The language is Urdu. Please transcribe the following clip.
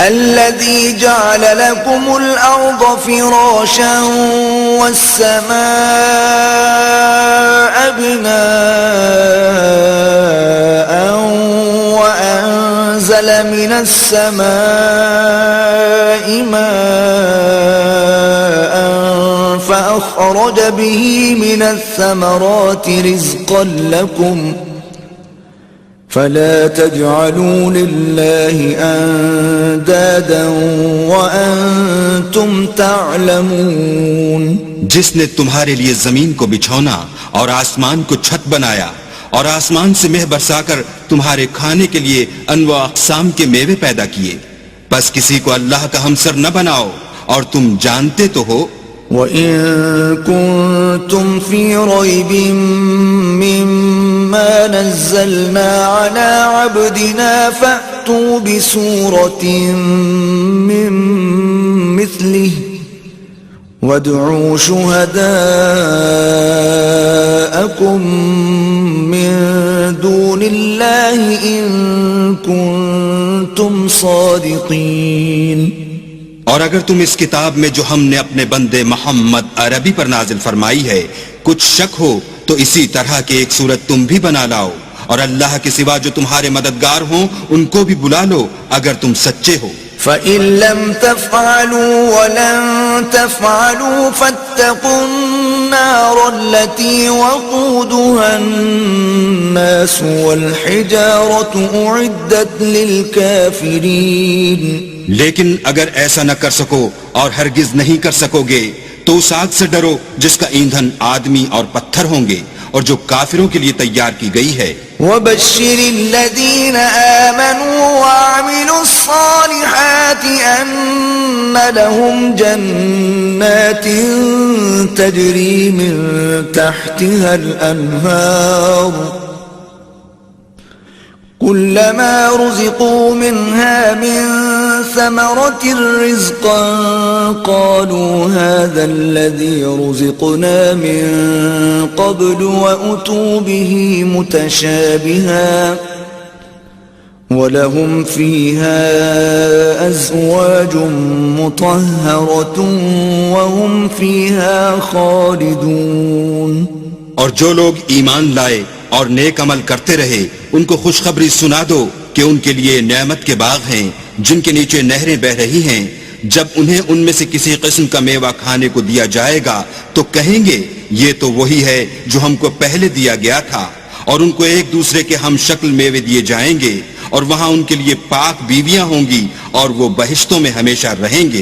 الذي جعل لكم الأرض فراشا والسماء بناء وأنزل من السماء ماء فأخرج به من الثمرات رزقا لكم فلا تجعلوا لله اندادا وانتم تعلمون. جس نے تمہارے لیے زمین کو بچھونا اور آسمان کو چھت بنایا اور آسمان سے مہ برسا کر تمہارے کھانے کے لیے انواع اقسام کے میوے پیدا کیے، بس کسی کو اللہ کا ہمسر نہ بناؤ اور تم جانتے تو ہو. وَإِن كُنتُمْ فِي رَيْبٍ مِّمَّا نَزَّلْنَا عَلَىٰ عَبْدِنَا فَأْتُوا بِسُورَةٍ مِّن مِّثْلِهِ وَادْعُوا شُهَدَاءَكُم مِّن دُونِ اللَّهِ إِن كُنتُمْ صَادِقِينَ. اور اگر تم اس کتاب میں جو ہم نے اپنے بندے محمد عربی پر نازل فرمائی ہے کچھ شک ہو تو اسی طرح کی ایک صورت تم بھی بنا لاؤ، اور اللہ کے سوا جو تمہارے مددگار ہوں ان کو بھی بلا لو اگر تم سچے ہو. فَإِن لَّمْ تَفْعَلُوا وَلَن تَفْعَلُوا فَاتَّقُوا النَّارَ الَّتِي وَقُودُهَا النَّاسُ وَالْحِجَارَةُ أُعِدَّتْ لِلْكَافِرِينَ. لیکن اگر ایسا نہ کر سکو اور ہرگز نہیں کر سکو گے تو اس آگ سے ڈرو جس کا ایندھن آدمی اور پتھر ہوں گے اور جو کافروں کے لیے تیار کی گئی ہے. وَبَشِّرِ الَّذِينَ آمَنُوا وَعَمِلُوا الصَّالِحَاتِ أَنَّ لَهُمْ جَنَّاتٍ تَجْرِي مِن تَحْتِهَا الْأَنْهَارُ كُلَّمَا رُزِقُوا مِنْهَا مِن ثَمَرَةٍ رِزْقًا قَالُوا هَذَا الَّذِي رُزِقْنَا مِن قَبْلُ وَأُتُوا بِهِ مُتَشَابِهًا وَلَهُمْ فِيهَا أَزْوَاجٌ مُطَهَّرَةٌ وَهُمْ فِيهَا خَالِدُونَ. اور جو لوگ ایمان لائے اور نیک عمل کرتے رہے ان کو خوشخبری سنا دو کہ ان کے لیے نعمت کے باغ ہیں جن کے نیچے نہریں بہ رہی ہیں. جب انہیں ان میں سے کسی قسم کا میوہ کھانے کو دیا جائے گا تو کہیں گے یہ تو وہی ہے جو ہم کو پہلے دیا گیا تھا، اور ان کو ایک دوسرے کے ہم شکل میوے دیے جائیں گے اور وہاں ان کے لیے پاک بیویاں ہوں گی اور وہ بہشتوں میں ہمیشہ رہیں گے.